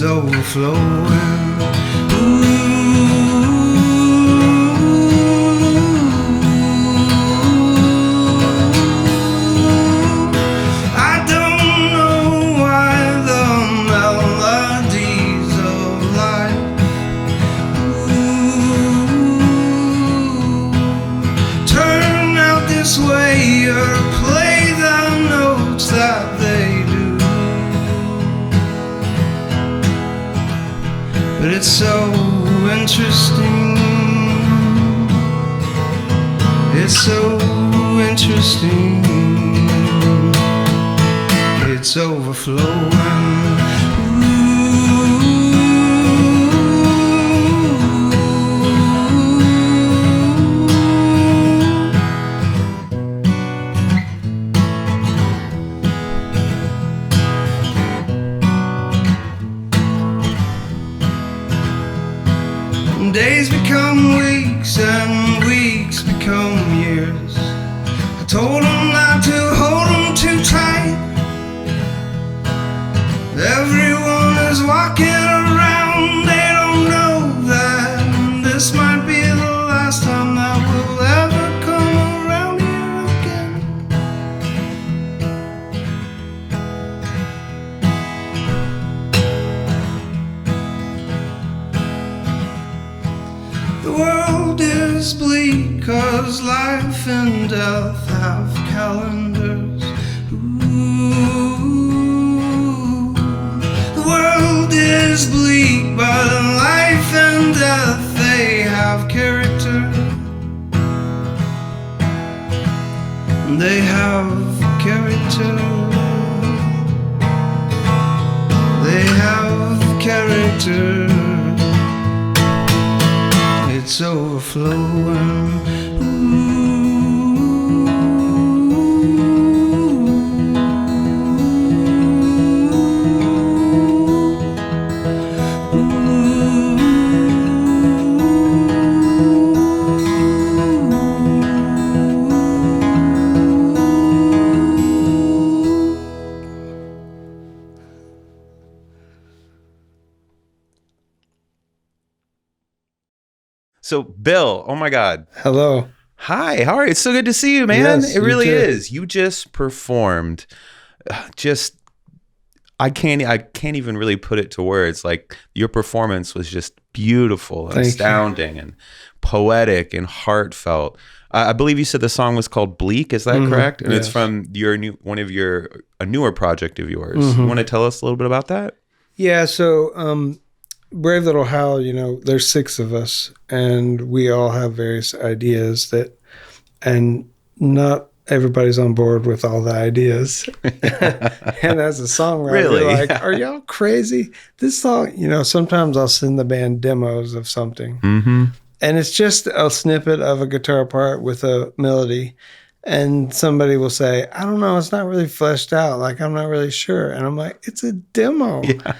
it's overflowing. I don't know why the melodies of life turn out this way or play the notes that they do. But it's so interesting. It's so interesting. It's overflowing. Days become weeks and weeks become years. I told them not to hold them too tight. Everyone is walking around, they don't know that this might be the last time that we'll ever come around here again. The world is bleak 'cause life and death have calendars. Is bleak, but in life and death they have character. They have character. They have character. It's overflowing. So, Bill, oh my God. Hello. Hi, how are you? It's so good to see you, man. Yes, it really you too. is. You just performed. I can't even really put it to words. Like, your performance was just beautiful and astounding and poetic and heartfelt. I believe you said the song was called Bleak. Is that correct? And yes. it's from a newer project of yours. You want to tell us a little bit about that? Yeah, so Brave Little Howl, there's 6 of us, and we all have various ideas and not everybody's on board with all the ideas. And as a songwriter, Really? you're like, are y'all crazy? This song, sometimes I'll send the band demos of something. Mm-hmm. And it's just a snippet of a guitar part with a melody. And somebody will say, I don't know, it's not really fleshed out. Like, I'm not really sure. And I'm like, it's a demo. Yeah.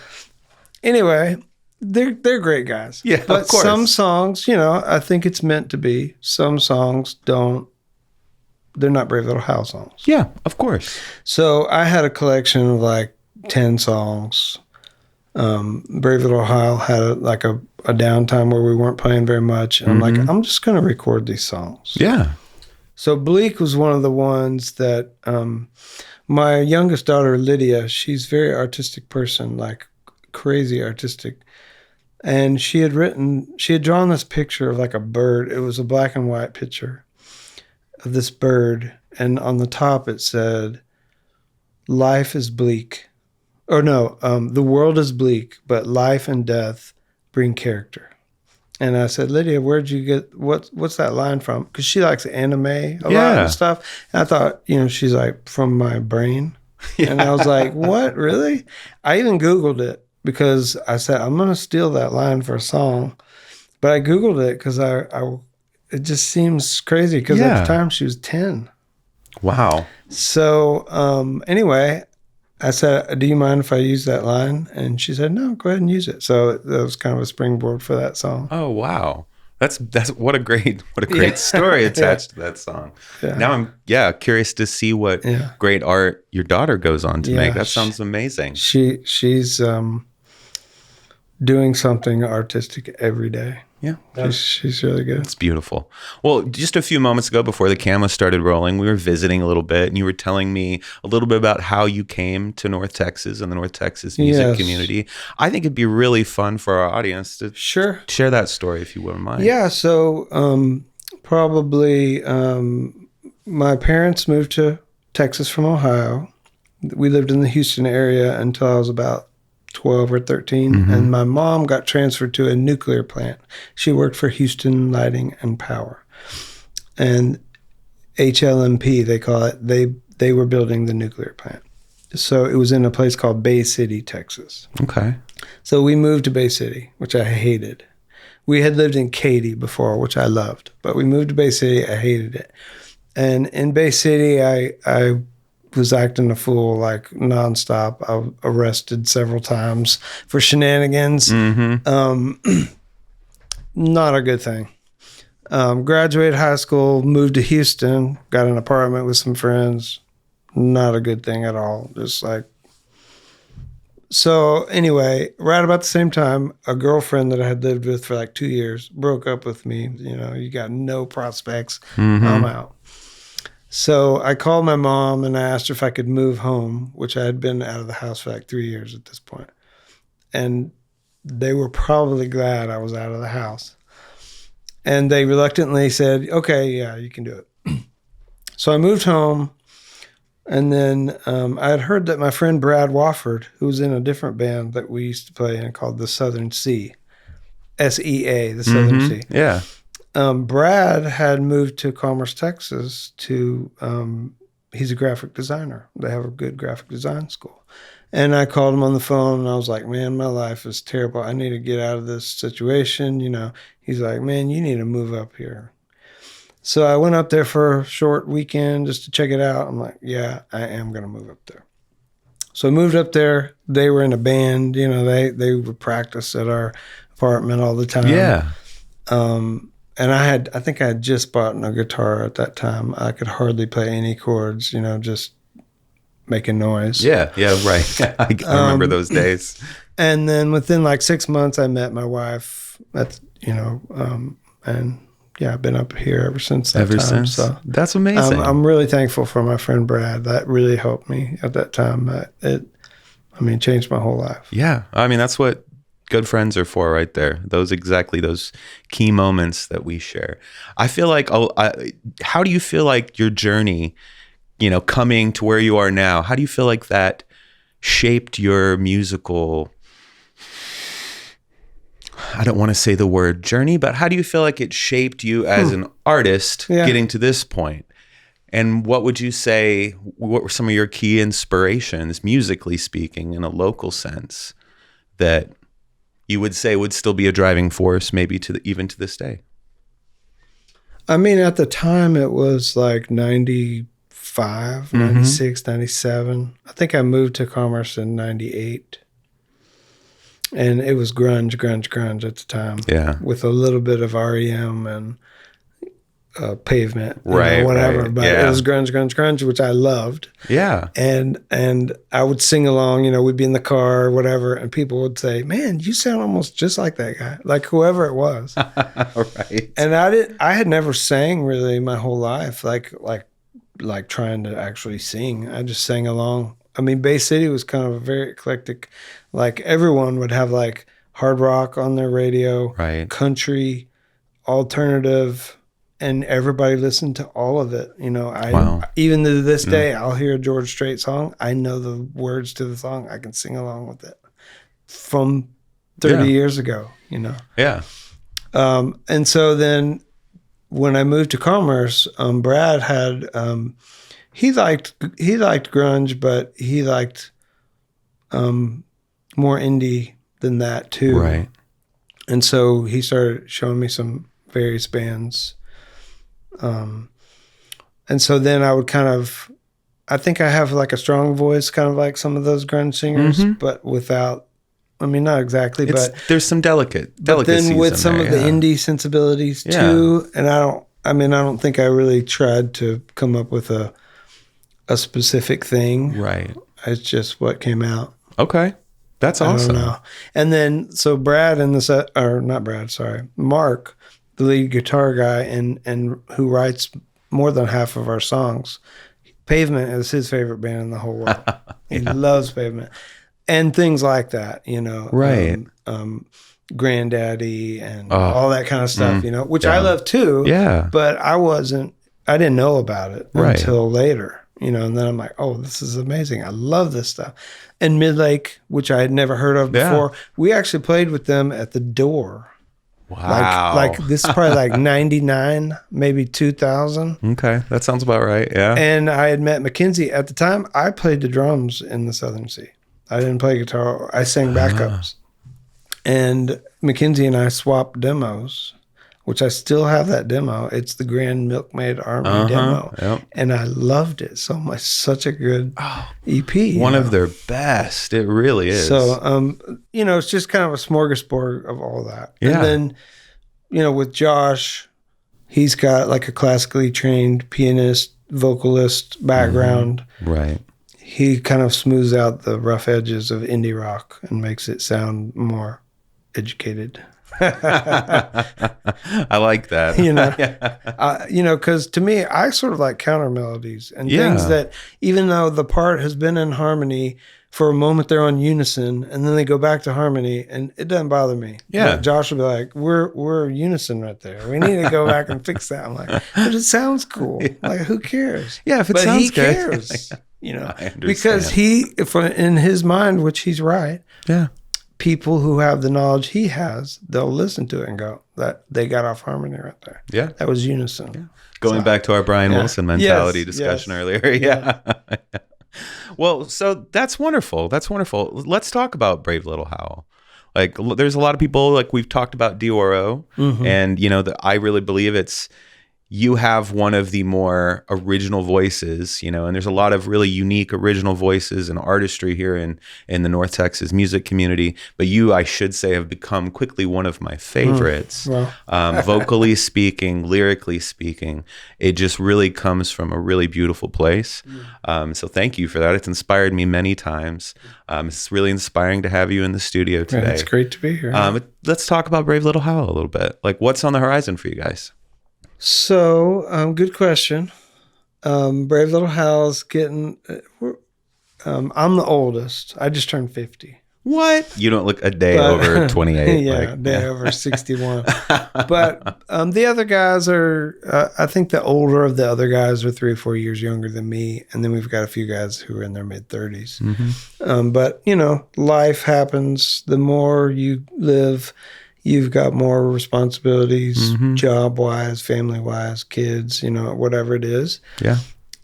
Anyway, they're great guys. Yeah, but of course. some songs, I think it's meant to be. Some songs they're not Brave Little Howl songs. Yeah, of course. So I had a collection of like 10 songs. Brave Little Howl had a downtime where we weren't playing very much. And I'm like, I'm just going to record these songs. Yeah. So Bleak was one of the ones that my youngest daughter, Lydia, she's a very artistic person, like crazy artistic. And she had drawn this picture of like a bird. It was a black and white picture of this bird. And on the top it said, life is bleak. Or no, the world is bleak, but life and death bring character. And I said, Lydia, where'd you get, what's that line from? Because she likes anime a lot and stuff. And I thought, she's like, from my brain. Yeah. And I was like, what, really? I even Googled it because I said, I'm going to steal that line for a song. But I Googled it because it just seems crazy because at the time she was 10. Wow. So anyway, I said, do you mind if I use that line? And she said, no, go ahead and use it. So that was kind of a springboard for that song. Oh, wow. That's what a great story attached to that song. Yeah. Now I'm curious to see what great art your daughter goes on to make. That sounds amazing. She's doing something artistic every day. Yeah. She's really good. It's beautiful. Well, just a few moments ago before the camera started rolling, we were visiting a little bit and you were telling me a little bit about how you came to North Texas and the North Texas music community. I think it'd be really fun for our audience to share that story if you wouldn't mind. Yeah. So probably my parents moved to Texas from Ohio. We lived in the Houston area until I was about 12 or 13, and my mom got transferred to a nuclear plant. She worked for Houston Lighting and Power, and HLMP they call it. They were building the nuclear plant, so it was in a place called Bay City, Texas. Okay. So we moved to Bay City, which I hated. We had lived in Katy before, which I loved, but we moved to Bay City. I hated it, and in Bay City, I was acting a fool like nonstop. I was arrested several times for shenanigans. Not a good thing. Graduated high school, moved to Houston, got an apartment with some friends. Not a good thing at all. Just like, so anyway, right about the same time, a girlfriend that I had lived with for like 2 years broke up with me. You know, you got no prospects. I'm out. So I called my mom and I asked her if I could move home, which I had been out of the house for like 3 years at this point. And they were probably glad I was out of the house. And they reluctantly said, okay, yeah, you can do it. So I moved home. And then I had heard that my friend Brad Wofford, who was in a different band that we used to play in called the Southern Sea, SEA, the Southern Sea. Yeah. Brad had moved to Commerce, Texas to, he's a graphic designer. They have a good graphic design school. And I called him on the phone and I was like, man, my life is terrible. I need to get out of this situation. You know, he's like, man, you need to move up here. So I went up there for a short weekend just to check it out. I'm like, yeah, I am going to move up there. So I moved up there. They were in a band, you know, they would practice at our apartment all the time. Yeah. And I think I had just bought a guitar at that time. I could hardly play any chords, you know, just making noise. Yeah, right. I remember those days. And then within like 6 months, I met my wife. That's, you know, and yeah, I've been up here ever since that time. So that's amazing. I'm really thankful for my friend Brad. That really helped me at that time. It changed my whole life. Yeah, I mean, that's what good friends are for right there. Those key moments that we share. I feel like, how do you feel like your journey, you know, coming to where you are now, how do you feel like that shaped your musical, I don't want to say the word journey, but how do you feel like it shaped you as an artist getting to this point? And what would you say, what were some of your key inspirations, musically speaking, in a local sense, that you would say would still be a driving force maybe even to this day? I mean, at the time it was like 95, 96, 97. I think I moved to Commerce in 98. And it was grunge at the time. Yeah. With a little bit of REM and Pavement, right, whatever. Right. But yeah. It was grunge, which I loved. Yeah. And I would sing along, you know, we'd be in the car or whatever, and people would say, man, you sound almost just like that guy, like whoever it was. Right. And I had never sang really my whole life, like trying to actually sing. I just sang along. I mean, Bay City was kind of a very eclectic, like everyone would have like hard rock on their radio, right, country, alternative, and everybody listened to all of it. You know, even to this day, I'll hear a George Strait song. I know the words to the song. I can sing along with it from 30 years ago, you know? Yeah. And so then when I moved to Commerce, Brad had, he liked grunge, but he liked more indie than that too. Right. And so he started showing me some various bands. And so then I would I think I have like a strong voice, kind of like some of those grunge singers, but without, I mean, not exactly, but there's some delicacies. But then with some of the indie sensibilities too. And I don't think I really tried to come up with a specific thing. Right. It's just what came out. Okay. That's I awesome. don't know. And then so Brad in the set, or not Brad, sorry, Mark, the lead guitar guy, and who writes more than half of our songs. Pavement is his favorite band in the whole world. He loves Pavement and things like that, Right. Granddaddy and Oh, all that kind of stuff, which I yeah. love too. Yeah. But I didn't know about it Right. until later, and then I'm like, oh, this is amazing. I love this stuff. And Midlake, which I had never heard of before, we actually played with them at the Door. Wow. Like this is probably like 99, maybe 2000. Okay. That sounds about right. Yeah. And I had met Mackenzie at the time. I played the drums in the Southern Sea. I didn't play guitar. I sang backups. And Mackenzie and I swapped demos, which I still have that demo. It's the Grand Milkmaid Army demo. Yep. And I loved it so much. Such a good EP. One of their best. It really is. So, it's just kind of a smorgasbord of all that. Yeah. And then, with Josh, he's got like a classically trained pianist, vocalist background. Right. He kind of smooths out the rough edges of indie rock and makes it sound more educated. I like that. Because to me, I sort of like counter melodies and things that, even though the part has been in harmony for a moment, they're on unison, and then they go back to harmony, and it doesn't bother me. Yeah. But Josh will be like, "We're unison right there. We need to go back and fix that." I'm like, "But it sounds cool. Like, who cares?" Yeah, if it but sounds he good. cares. I understand. Because if in his mind, which he's right. Yeah. People who have the knowledge he has, they'll listen to it and go, that they got off harmony right there. Yeah. That was unison. Yeah. Going back to our Brian Wilson mentality discussion earlier. Yeah. Well, so that's wonderful. That's wonderful. Let's talk about Brave Little Howl. Like, there's a lot of people, like we've talked about Dioro, and I really believe you have one of the more original voices, and there's a lot of really unique original voices and artistry here in the North Texas music community. But you, I should say, have become quickly one of my favorites. Vocally speaking, lyrically speaking, it just really comes from a really beautiful place. So thank you for that. It's inspired me many times. It's really inspiring to have you in the studio today. Yeah, it's great to be here. Let's talk about Brave Little Howl a little bit. Like, what's on the horizon for you guys? So, good question. Brave Little Howl's getting. I'm the oldest. I just turned 50. What? You don't look a day over 28. Yeah, a day over 61. But the other guys are. I think the older of the other guys are 3 or 4 years younger than me, and then we've got a few guys who are in their mid 30s. But life happens. The more you live, you've got more responsibilities, job-wise, family-wise, kids, whatever it is. Yeah.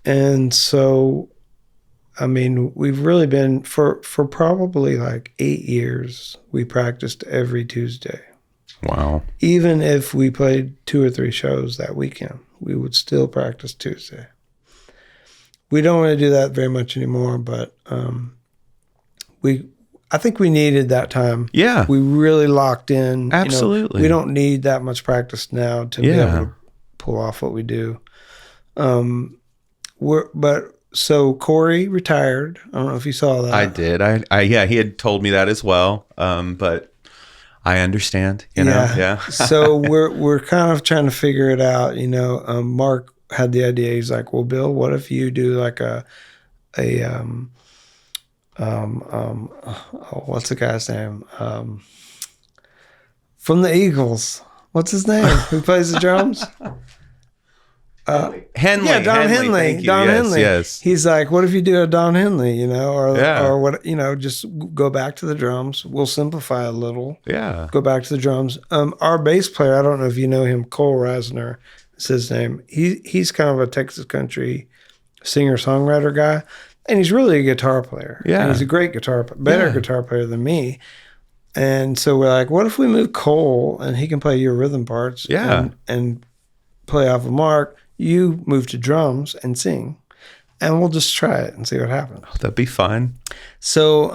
And so, I mean, we've really been, for probably like 8 years, we practiced every Tuesday. Wow. Even if we played 2 or 3 shows that weekend, we would still practice Tuesday. We don't really do that very much anymore, but I think we needed that time. Yeah. We really locked in. Absolutely. We don't need that much practice now to be able to pull off what we do. So Corey retired. I don't know if you saw that. I did. He had told me that as well. But I understand, Yeah. So we're kind of trying to figure it out. Mark had the idea. He's like, well, Bill, what if you do like what's the guy's name? From the Eagles. What's his name? Who plays the drums? Henley. Yeah, Don Henley. Don Henley. Yes. He's like, what if you do a Don Henley, or what, just go back to the drums. We'll simplify a little. Yeah. Go back to the drums. Our bass player, I don't know if you know him, Cole Rasner is his name. He's kind of a Texas country singer-songwriter guy. And he's really a guitar player. Yeah. And he's a great guitar player than me. And so we're like, what if we move Cole and he can play your rhythm parts and play off of Mark? You move to drums and sing, and we'll just try it and see what happens. Oh, that'd be fun. So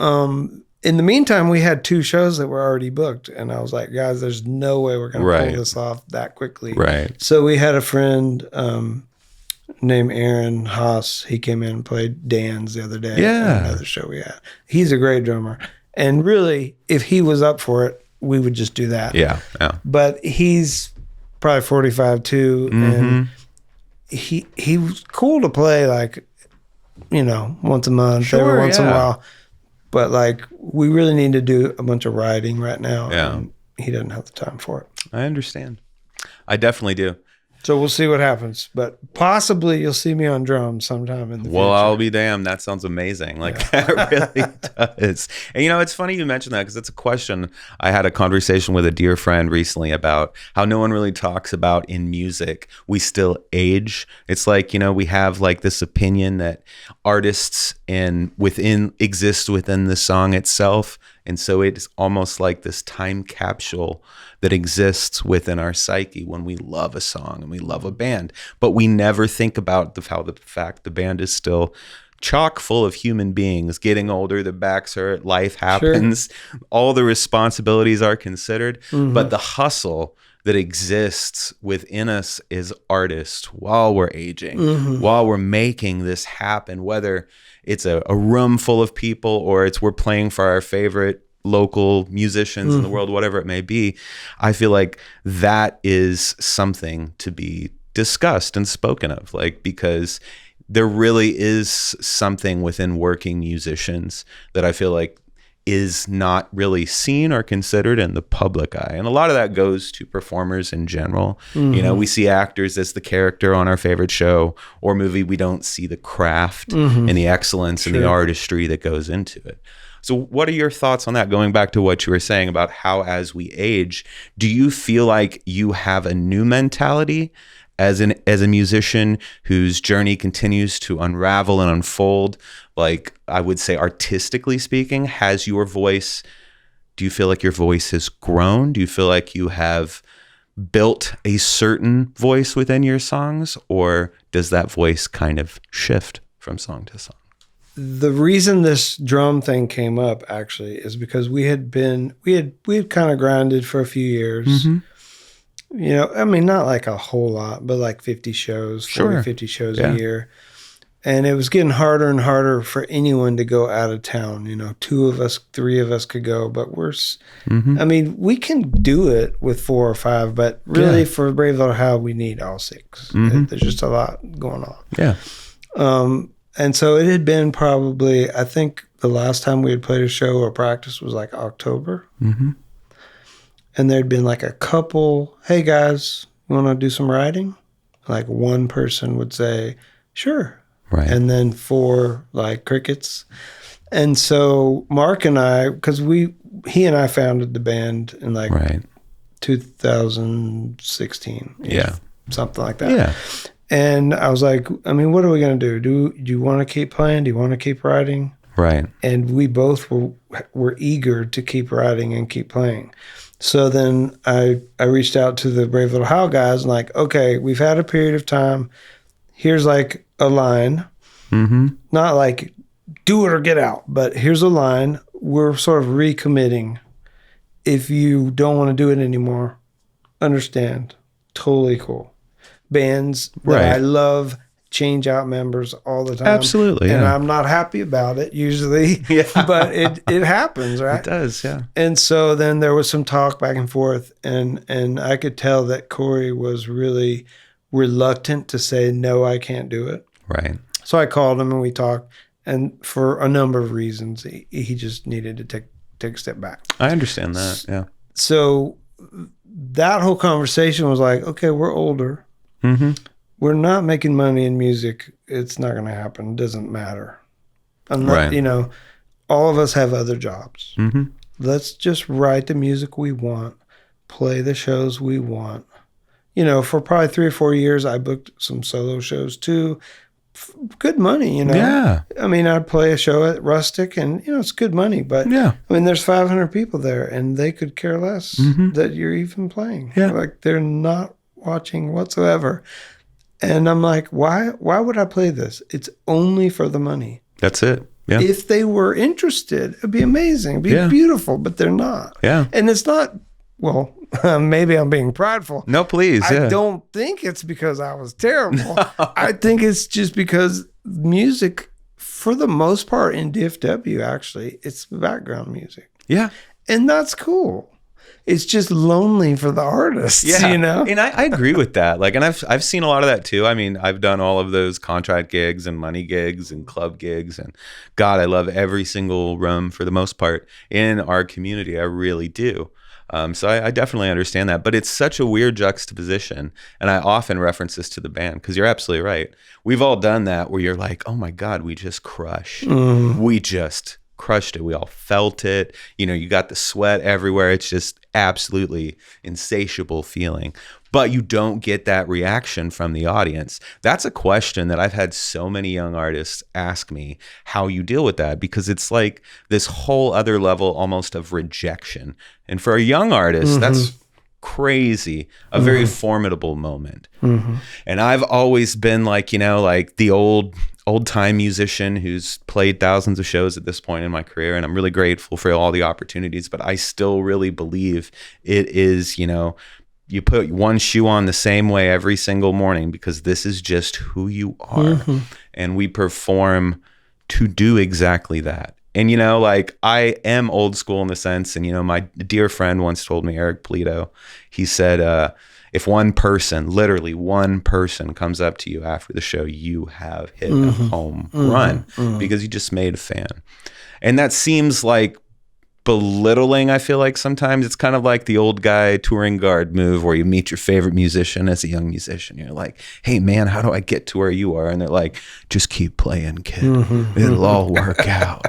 in the meantime, we had 2 shows that were already booked. And I was like, guys, there's no way we're going to pull this off that quickly. Right. So we had a friend named Aaron Haas. He came in and played Dan's the other day. Yeah. Another show we had. He's a great drummer. And really, if he was up for it, we would just do that. Yeah. But he's probably 45 too, and he was cool to play like, once a month, every once in a while. But like, we really need to do a bunch of writing right now. Yeah. And he doesn't have the time for it. I understand. I definitely do. So we'll see what happens, but possibly you'll see me on drums sometime in the future. Well, I'll be damned. That sounds amazing. Like that really does. And it's funny you mentioned that because it's a question. I had a conversation with a dear friend recently about how no one really talks about in music. We still age. It's like, we have like this opinion that artists exist within the song itself. And so it's almost like this time capsule that exists within our psyche when we love a song and we love a band. But we never think about the fact the band is still chock full of human beings getting older, the backs hurt, life happens, all the responsibilities are considered. But the hustle that exists within us as artists while we're aging, while we're making this happen, whether it's a room full of people or we're playing for our favorite local musicians in the world, whatever it may be. I feel like that is something to be discussed and spoken of, like, because there really is something within working musicians that I feel like is not really seen or considered in the public eye. And a lot of that goes to performers in general. We see actors as the character on our favorite show or movie. We don't see the craft and the excellence and the artistry that goes into it. So what are your thoughts on that? Going back to what you were saying about how as we age, do you feel like you have a new mentality as a musician whose journey continues to unravel and unfold? Like, I would say artistically speaking, do you feel like your voice has grown? Do you feel like you have built a certain voice within your songs, or does that voice kind of shift from song to song? The reason this drum thing came up actually is because we had kind of grinded for a few years. I mean, not like a whole lot, but like 50 shows, 50 shows a year. And it was getting harder and harder for anyone to go out of town. 2 of us, 3 of us could go, but I mean, we can do it with 4 or 5, but really for Brave Little Howl, we need all 6. There's just a lot going on. Yeah. And so it had been probably, I think the last time we had played a show or practice was like October. And there'd been like a couple, hey guys, you want to do some writing? Like one person would say, sure. Right. And then 4 like crickets. And so Mark and I, because he and I founded the band in like 2016. Yeah. Something like that. Yeah. And I was like, I mean, what are we going to do? Do you want to keep playing? Do you want to keep writing? Right. And we both were eager to keep writing and keep playing. So then I reached out to the Brave Little Howl guys and like, okay, we've had a period of time. Here's like a line. Not like do it or get out, but here's a line. We're sort of recommitting. If you don't want to do it anymore, understand. Totally cool. Bands that I love change out members all the time. Absolutely. And I'm not happy about it usually, but it happens, right? It does, yeah. And so then there was some talk back and forth, and I could tell that Corey was really reluctant to say, no, I can't do it. Right. So I called him and we talked, and for a number of reasons, he just needed to take a step back. I understand that, yeah. So that whole conversation was like, okay, we're older. We're not making money in music. It's not going to happen. It doesn't matter. All of us have other jobs. Let's just write the music we want, play the shows we want. For probably 3 or 4 years, I booked some solo shows too. Good money, Yeah. I mean, I'd play a show at Rustic and, it's good money. But, I mean, there's 500 people there and they could care less that you're even playing. Yeah. Like, they're not watching whatsoever. And I'm like, why would I play this? It's only for the money. That's it. Yeah. If they were interested, it'd be amazing. It'd be beautiful, but they're not. Yeah. And it's not, well, maybe I'm being prideful. No, please. I don't think it's because I was terrible. I think it's just because music, for the most part in DFW, actually, it's background music. Yeah. And that's cool. It's just lonely for the artists, yeah. you know? And I agree with that. Like, and I've seen a lot of that too. I mean, I've done all of those contract gigs and money gigs and club gigs, and God, I love every single room for the most part in our community. I really do. So I definitely understand that, but it's such a weird juxtaposition. And I often reference this to the band because you're absolutely right. We've all done that where you're like, oh my God, we just crushed. We just crushed it. We all felt it. You know, you got the sweat everywhere. It's just absolutely insatiable feeling. But you don't get that reaction from the audience. That's a question that I've had so many young artists ask me how you deal with that, because it's like this whole other level almost of rejection. And for a young artist, that's crazy, a very formidable moment. And I've always been like, you know, like the old time musician who's played thousands of shows at this point in my career, and I'm really grateful for all the opportunities, but I still really believe it is, you know, you put one shoe on the same way every single morning because this is just who you are. And we perform to do exactly that. And, you know, like I am old school in the sense, and, you know, my dear friend once told me, Eric Polito, he said, if one person, literally one person comes up to you after the show, you have hit a home run because you just made a fan. And that seems like belittling. I feel like sometimes it's kind of like the old guy touring guard move where you meet your favorite musician as a young musician. You're like, hey man, how do I get to where you are? And they're like, just keep playing, kid. It'll all work out.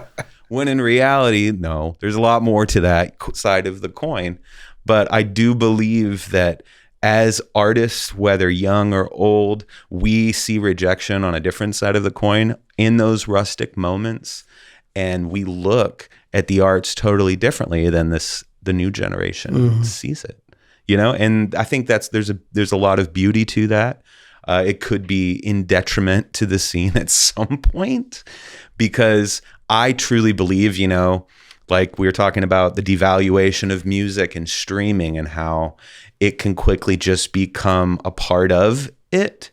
When in reality, no, there's a lot more to that side of the coin. But I do believe that as artists, whether young or old, we see rejection on a different side of the coin in those rustic moments. And we look at the arts totally differently than the new generation sees it, you know? And I think there's a lot of beauty to that. It could be in detriment to the scene at some point, because I truly believe, you know, like we were talking about the devaluation of music and streaming and how it can quickly just become a part of it.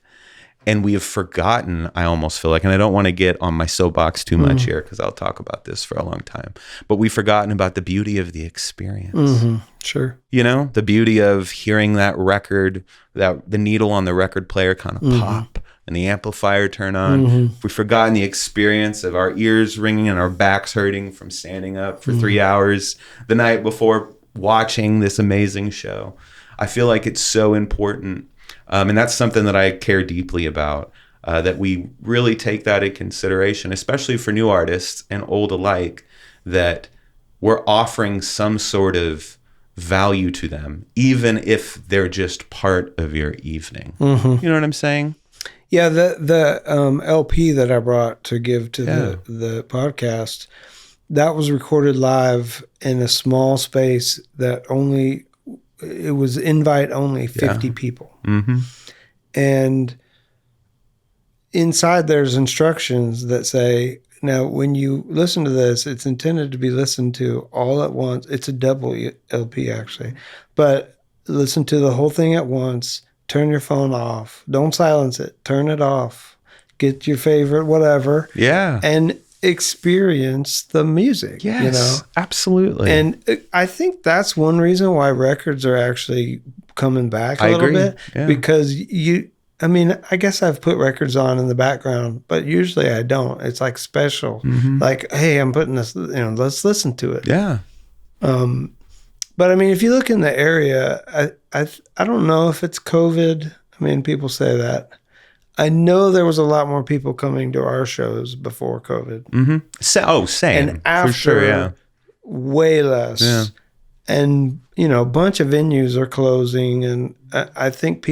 And we have forgotten, I almost feel like, and I don't want to get on my soapbox too much here because I'll talk about this for a long time, but we've forgotten about the beauty of the experience. Sure. You know, the beauty of hearing that record, that the needle on the record player kind of pop and the amplifier turn on. We've forgotten the experience of our ears ringing and our backs hurting from standing up for 3 hours the night before watching this amazing show. I feel like it's so important. And that's something that I care deeply about, that we really take that in consideration, especially for new artists and old alike, that we're offering some sort of value to them, even if they're just part of your evening. You know what I'm saying? Yeah, the LP that I brought to give to the podcast, that was recorded live in a small space that it was invite only 50 people. And inside there's instructions that say, now when you listen to this, it's intended to be listened to all at once. It's a double LP actually, but listen to the whole thing at once. Turn your phone off. Don't silence it. Turn it off. Get your favorite whatever. Yeah. And experience the music. Yes, you know? Absolutely. And I think that's one reason why records are actually coming back a little bit. Yeah. Because I guess I've put records on in the background, but usually I don't. It's like special. Like, hey, I'm putting this, you know, let's listen to it. Yeah. But I mean, if you look in the area, I don't know if it's COVID. I mean, people say that. I know there was a lot more people coming to our shows before COVID. Same. And after, for sure, yeah. Way less. Yeah. And, you know, a bunch of venues are closing. And I think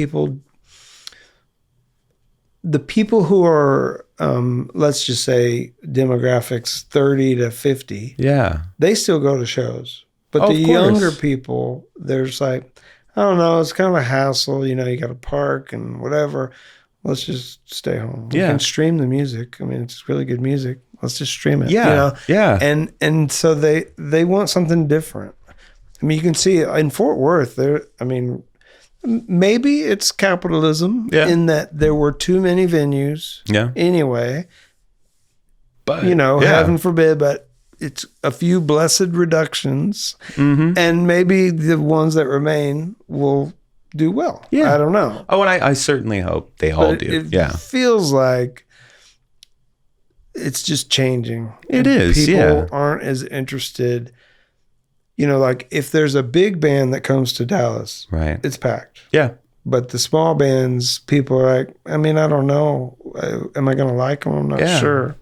the people who are, let's just say demographics 30 to 50, they still go to shows. But the younger people, there's like, I don't know, it's kind of a hassle. You know, you got to park and whatever. Let's just stay home. We can stream the music. I mean, it's really good music. Let's just stream it. Yeah. You know? Yeah. And so they want something different. I mean, you can see in Fort Worth, maybe it's capitalism in that there were too many venues anyway. But, you know, heaven forbid, but it's a few blessed reductions, and maybe the ones that remain will do well. Yeah. I don't know. Oh, and I certainly hope they all do. It feels like it's just changing. It is. People aren't as interested. You know, like if there's a big band that comes to Dallas, right, it's packed. Yeah. But the small bands, people are like, I mean, I don't know. Am I going to like them? I'm not sure.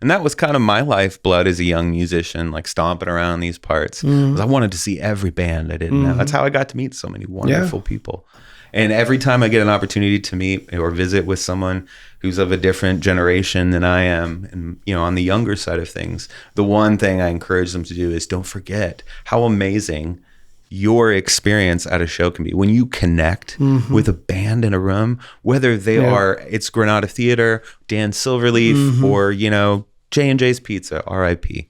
And that was kind of my lifeblood as a young musician, like stomping around these parts. I wanted to see every band I didn't know. That's how I got to meet so many wonderful people. And every time I get an opportunity to meet or visit with someone who's of a different generation than I am, and you know, on the younger side of things, the one thing I encourage them to do is don't forget how amazing your experience at a show can be when you connect with a band in a room, whether they are, it's Granada Theater, Dan Silverleaf, or, you know, J&J's Pizza, R.I.P.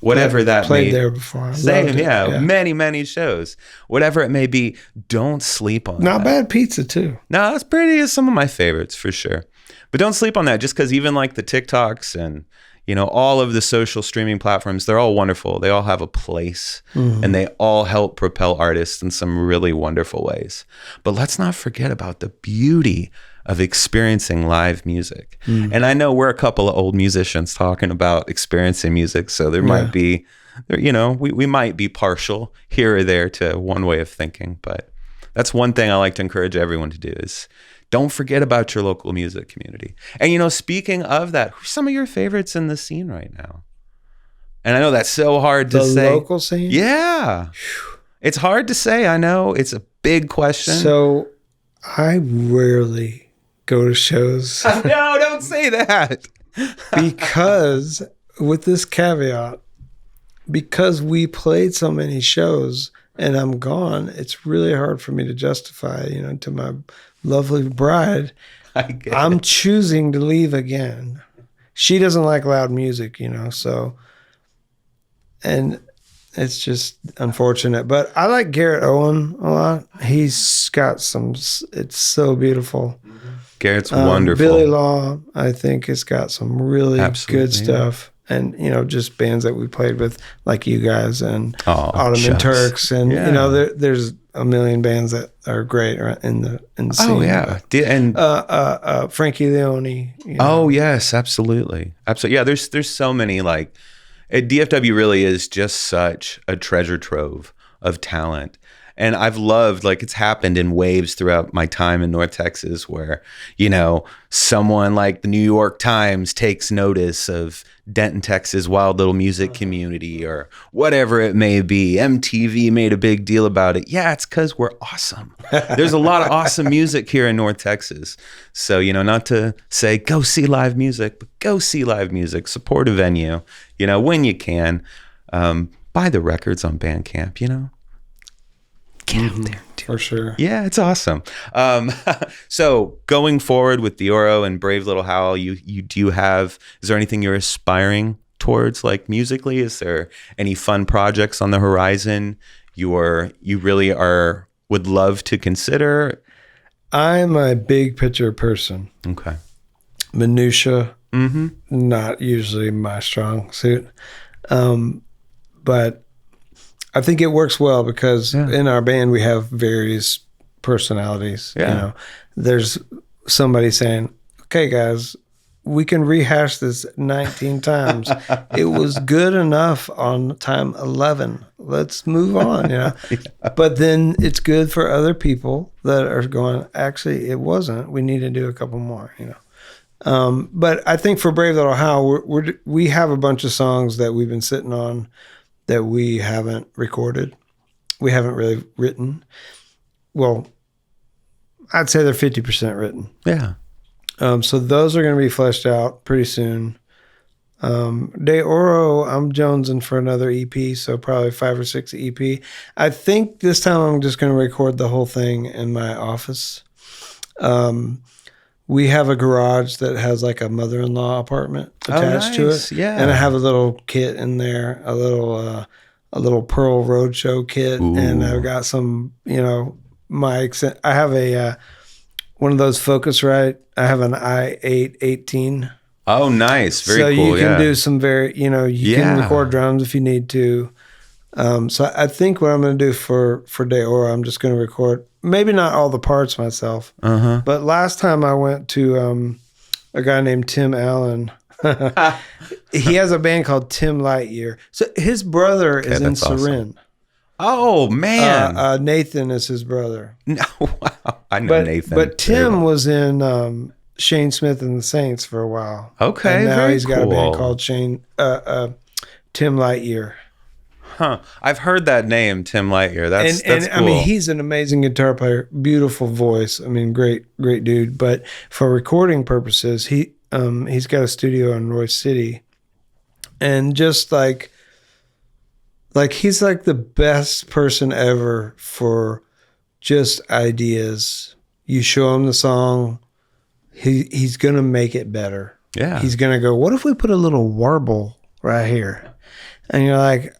Whatever that played may there before. Same, many shows. Whatever it may be, don't sleep on Not that. bad pizza too. No, that's pretty. Some of my favorites for sure. But don't sleep on that just because even like the TikToks and, you know, all of the social streaming platforms, they're all wonderful. They all have a place and they all help propel artists in some really wonderful ways. But let's not forget about the beauty of experiencing live music. And I know we're a couple of old musicians talking about experiencing music. So there might be, you know, we might be partial here or there to one way of thinking. But that's one thing I like to encourage everyone to do is don't forget about your local music community. And, you know, speaking of that, who's some of your favorites in the scene right now? And I know that's so hard to say. The local scene? Yeah. It's hard to say. I know. It's a big question. So I rarely go to shows. No, don't say that. Because with this caveat, because we played so many shows and I'm gone, it's really hard for me to justify, you know, to my lovely bride, I'm choosing to leave again. She doesn't like loud music, you know, so, and it's just unfortunate. But I like Garrett Owen a lot. He's got some, it's so beautiful. Garrett's wonderful. Billy Law, I think, has got some really good stuff. And, you know, just bands that we played with, like you guys and Ottoman Turks. And, you know, there's a million bands that are great in the scene. Oh, yeah. And Frankie Leone. You know. Oh, yes, absolutely. Absolutely. Yeah, there's so many, like, DFW really is just such a treasure trove of talent. And I've loved, like, it's happened in waves throughout my time in North Texas where, you know, someone like the New York Times takes notice of Denton, Texas wild little music community or whatever it may be. MTV made a big deal about it. Yeah, it's because we're awesome. There's a lot of awesome music here in North Texas. So, you know, not to say go see live music, but go see live music, support a venue, you know, when you can. Buy the records on Bandcamp, you know. Get out there. For sure. Yeah, it's awesome. So going forward with Dioro and Brave Little Howl, is there anything you're aspiring towards, like musically? Is there any fun projects on the horizon you really would love to consider? I'm a big picture person. Okay. Minutia, not usually my strong suit. But I think it works well because in our band we have various personalities. You know, there's somebody saying, "Okay, guys, we can rehash this 19 times. It was good enough on time 11. Let's move on." You know, but then it's good for other people that are going, "Actually, it wasn't. We need to do a couple more." You know, but I think for Brave Little Howl, we have a bunch of songs that we've been sitting on that we haven't recorded. We haven't really written. Well, I'd say they're 50% written. Yeah. So those are going to be fleshed out pretty soon. De Oro, I'm jonesing for another EP, so probably 5 or 6 EP. I think this time I'm just going to record the whole thing in my office. We have a garage that has like a mother-in-law apartment attached to it. Yeah. And I have a little kit in there, a little Pearl Roadshow kit. Ooh. And I've got some, you know, mics. I have one of those Focusrite. I have an i8 18 Oh, nice. Very so cool. you can Yeah. do some you can record drums if you need to. So I think what I'm going to do for De Oro, I'm just going to record, maybe not all the parts myself, but last time I went to a guy named Tim Allen. He has a band called Tim Lightyear. So his brother is in Serin. Oh, man. Nathan is his brother. No, wow. I know Nathan. But Tim was in Shane Smith and the Saints for a while. Okay, and now very he's got a band cool. called Tim Lightyear. Huh. I've heard that name, Tim Lightyear. That's cool. I mean, he's an amazing guitar player, beautiful voice. I mean, great dude. But for recording purposes, he's got a studio in Royce City, and just like he's like the best person ever for just ideas. You show him the song, he's gonna make it better. Yeah, he's gonna go, what if we put a little warble right here? And you're like,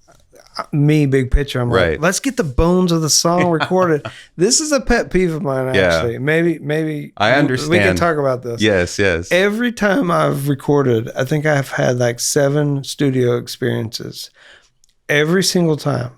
me, big picture, I'm like, let's get the bones of the song recorded. This is a pet peeve of mine, actually. Maybe I understand. We can talk about this. Yes. Every time I've recorded, I think I've had like 7 studio experiences. Every single time,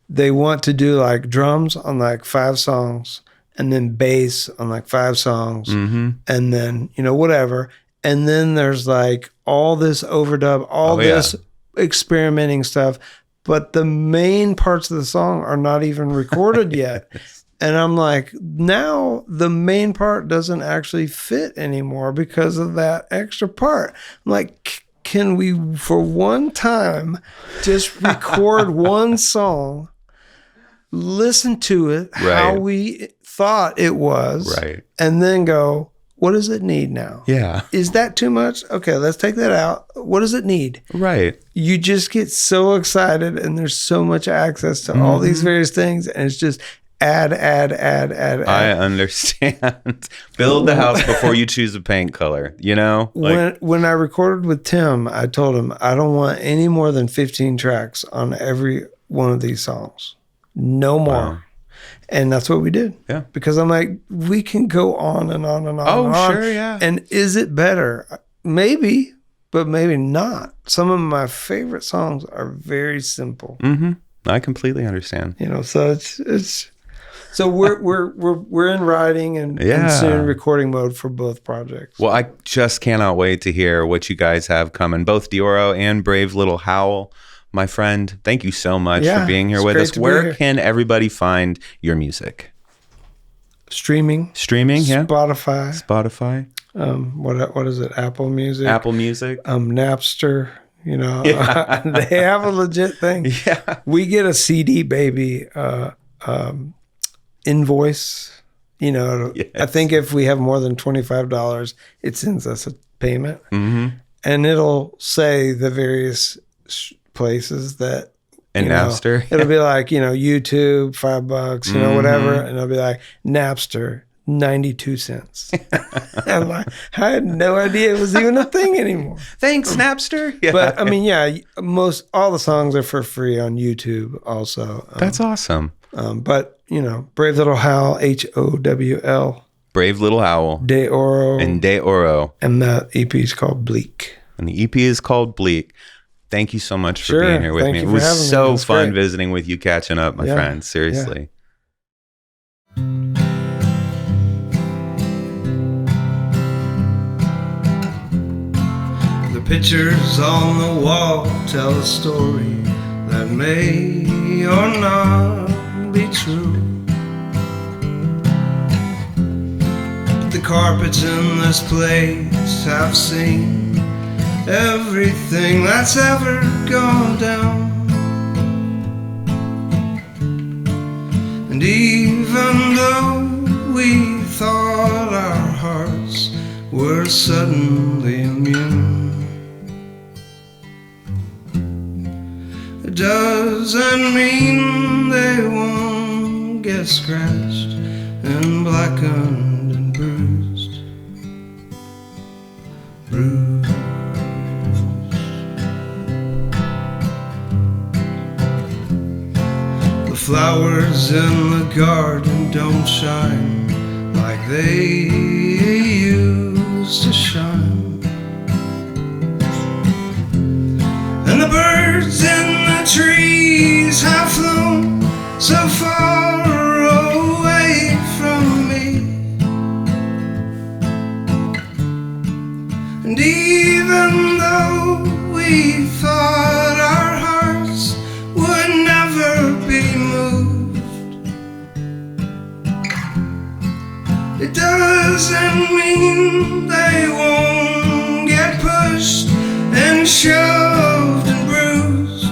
they want to do like drums on like 5 songs, and then bass on like 5 songs, and then whatever. And then there's like all this overdub, all this experimenting stuff. But the main parts of the song are not even recorded yet. And I'm like, now the main part doesn't actually fit anymore because of that extra part. I'm like, can we, for one time, just record one song, listen to it how we thought it was, and then go, what does it need now? Yeah. Is that too much? Okay, let's take that out. What does it need? Right. You just get so excited, and there's so much access to all these various things, and it's just add. I understand. Build the house before you choose a paint color, When I recorded with Tim, I told him, I don't want any more than 15 tracks on every one of these songs. No more. Wow. And that's what we did. Yeah. Because I'm like, we can go on and on and on. Oh, and on. sure, yeah. And is it better? Maybe, but maybe not. Some of my favorite songs are very simple. I completely understand. So it's so we're in writing and soon recording mode for both projects. Well, I just cannot wait to hear what you guys have coming, both De Oro and Brave Little Howl. My friend, thank you so much for being here with us. Where can everybody find your music? Streaming, yeah. Spotify. What is it? Apple Music. Napster. They have a legit thing. Yeah. We get a CD baby invoice. I think if we have more than $25, it sends us a payment, and it'll say the various places that Napster. It'll be like YouTube $5, whatever, and it'll be like Napster 92 cents. I'm like, I had no idea it was even a thing anymore. Thanks, Napster. Yeah. But I mean, most all the songs are for free on YouTube also. That's awesome. But Brave Little Howl, HOWL. Brave Little Howl. De Oro. And De Oro. And the EP is called Bleak. And the EP is called Bleak. Thank you so much for being here with me. It was so fun visiting with you, catching up, my friend. Seriously. Yeah. The pictures on the wall tell a story that may or not be true. The carpets in this place have seen everything that's ever gone down. And even though we thought our hearts were suddenly immune, it doesn't mean they won't get scratched and blackened and bruised. The flowers in the garden don't shine like they used to shine. even though we thought our hearts would never be moved, it doesn't mean they won't get pushed and shoved and bruised.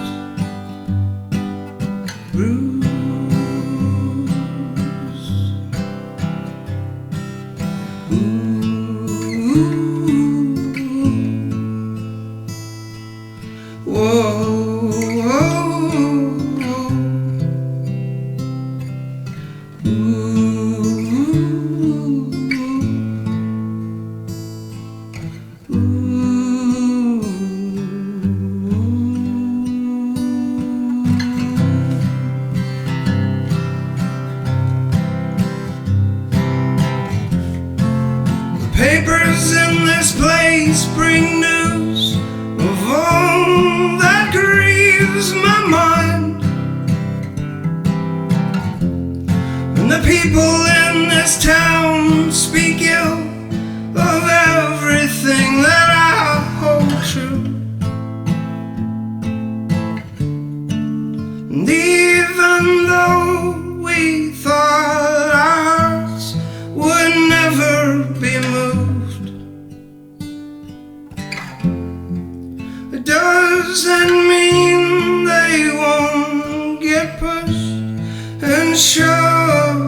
Papers in this place bring news of all that grieves my mind, and the people in this town speak ill of everything that I hold true. And even though we thought our hearts would never be moved, it doesn't mean they won't get pushed and shoved